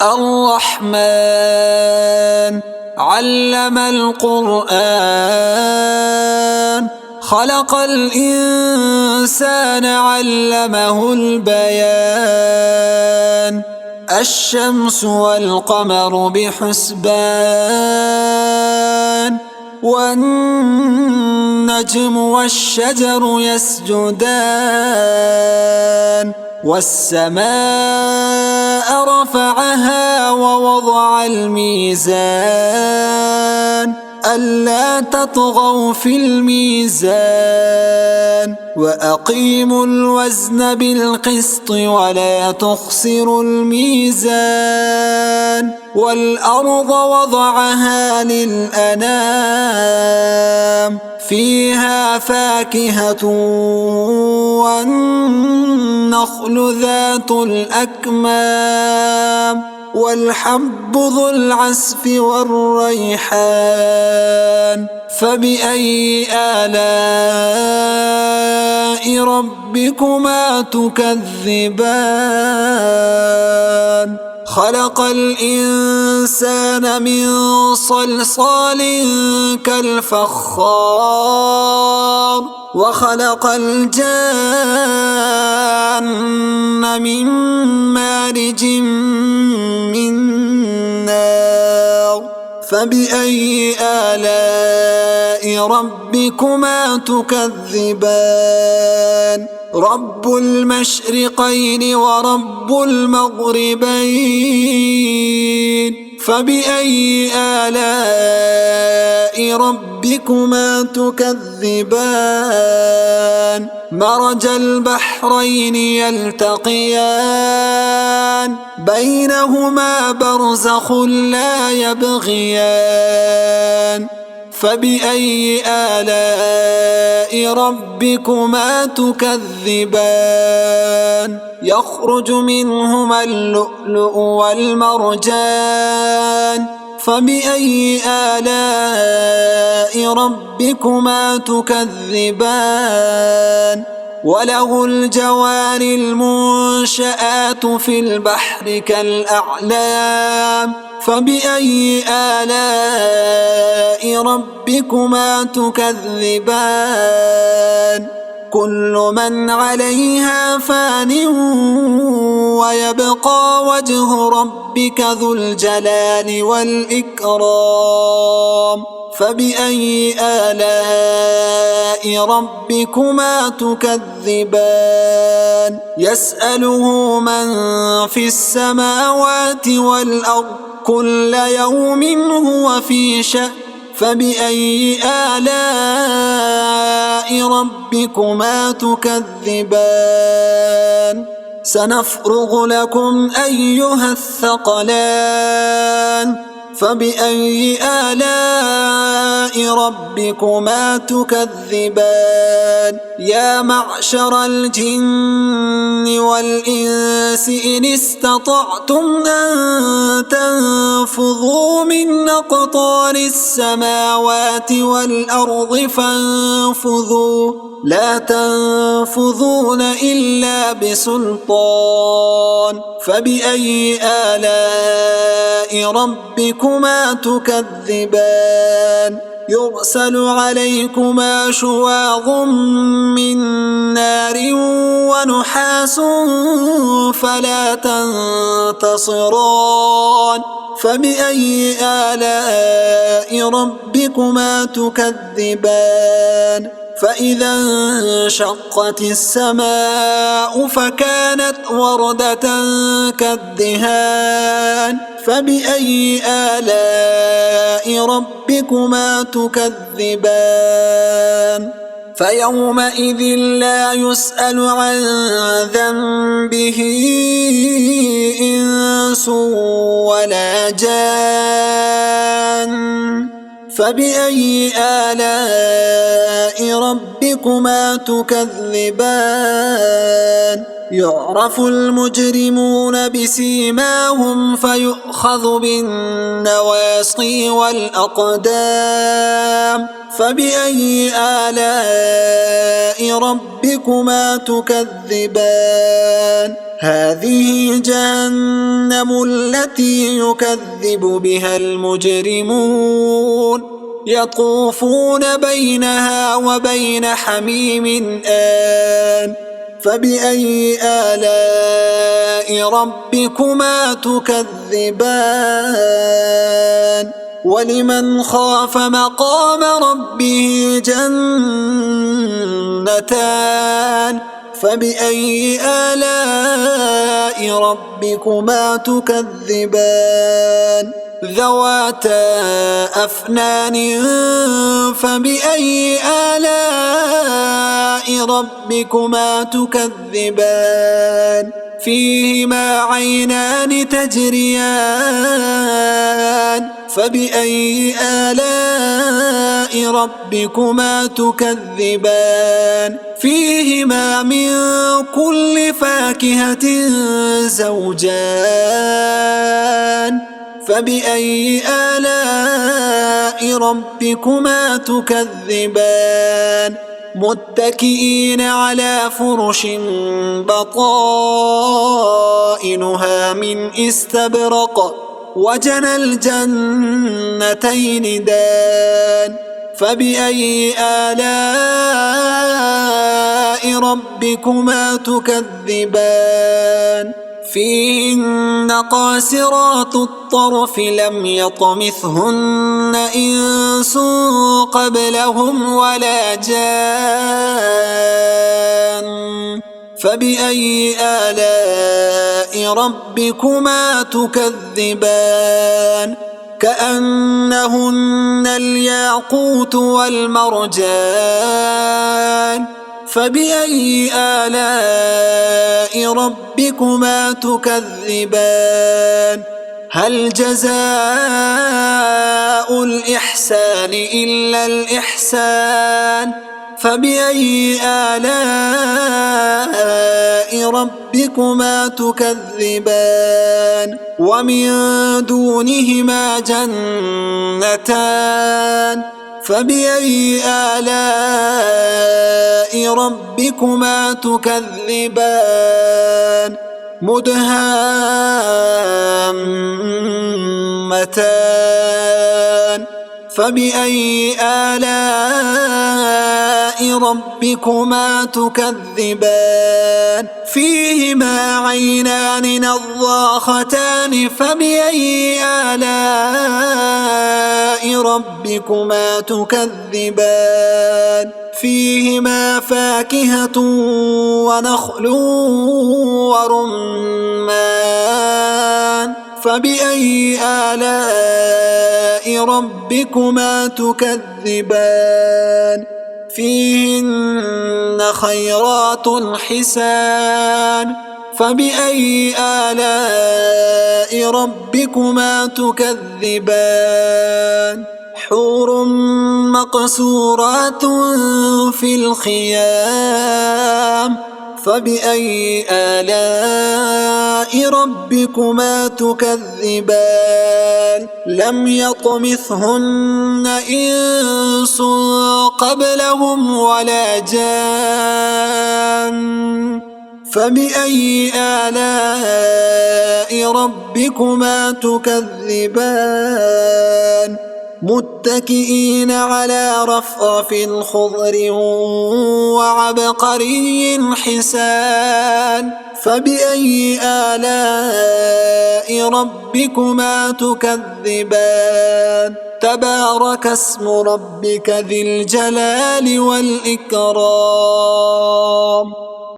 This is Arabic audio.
الرحمن علم القرآن خلق الإنسان علمه البيان الشمس والقمر بحسبان والنجم والشجر يسجدان والسماء رفعها ووضع الميزان ألا تطغوا في الميزان وأقيموا الوزن بالقسط ولا تخسروا الميزان والأرض وضعها للأنام فيها فاكهة والنخل ذات الأكمام والحب ذو العصف والريحان فبأي آلاء ربكما تكذبان خلق الإنسان من صلصال كالفخار وخلق الجان من مارج من نار فبأي آلاء ربكما تكذبان رب المشرقين ورب المغربين فبأي آلاء ربكما تكذبان مرج البحرين يلتقيان بينهما برزخ لا يبغيان فبأي آلاء ربكما تكذبان يخرج منهما اللؤلؤ والمرجان فبأي آلاء ربكما تكذبان وله الجوار المنشآت في البحر كالأعلام فبأي آلاء ربكما تكذبان كل من عليها فان ويبقى وجه ربك ذو الجلال والإكرام فبأي آلاء ربكما تكذبان يسأله من في السماوات والأرض كل يوم هو في شأن فبأي آلاء ربكما تكذبان سنفرغ لكم أيها الثقلان فبأي آلاء ربكما تكذبان يا معشر الجن والإنس إن استطعتم أن تنفذوا من أقطار السماوات والأرض فانفذوا لا تنفذون إلا بسلطان فبأي آلاء ربكما تكذبان يرسل عليكما شواظ من نار ونحاس فلا تنتصران فبأي آلاء ربكما تكذبان فإذا انشقت السماء فكانت وردة كالدهان فبأي آلاء ربكما تكذبان فيومئذ لا يسأل عن ذنبه إنس ولا جان فبأي آلاء ربكما تكذبان يعرف المجرمون بسيماهم فيؤخذ بالنواصي والأقدام فبأي آلاء ربكما تكذبان هذه جهنم التي يكذب بها المجرمون يطوفون بينها وبين حميم آن فبأي آلاء ربكما تكذبان ولمن خاف مقام ربه جنتان فبأي آلاء ربكما تكذبان ذواتا أفنان فبأي آلاء ربكما تكذبان فيهما عينان تجريان فبأي آلاء ربكما تكذبان فيهما من كل فاكهة زوجان فبأي آلاء ربكما تكذبان متكئين على فرش بطائنها من استبرق وجنى الجنتين دان فبأي آلاء ربكما تكذبان فيهن قاصرات الطرف لم يطمثهن إنس قبلهم ولا جان فبأي آلاء ربكما تكذبان كأنهن الياقوت والمرجان فبأي آلاء ربكما تكذبان هل جزاء الإحسان إلا الإحسان فبأي آلاء ربكما تكذبان ومن دونهما جنتان فبأي آلاء ربكما تكذبان مدهامتان فبأي آلاء ربكما تكذبان فيهما عينان نضاختان فبأي آلاء ربكما تكذبان فيهما فاكهة ونخل ورمان فبأي آلاء ربكما تكذبان فيهن خيرات حسان فبأي آلاء ربكما تكذبان حور مقصورات في الخيام فبأي آلاء ربكما تكذبان لم يطمثهن إنس قبلهم ولا جان فبأي آلاء ربكما تكذبان متكئين على رفرف خضر وعبقري حسان فبأي آلاء ربكما تكذبان تبارك اسم ربك ذي الجلال والإكرام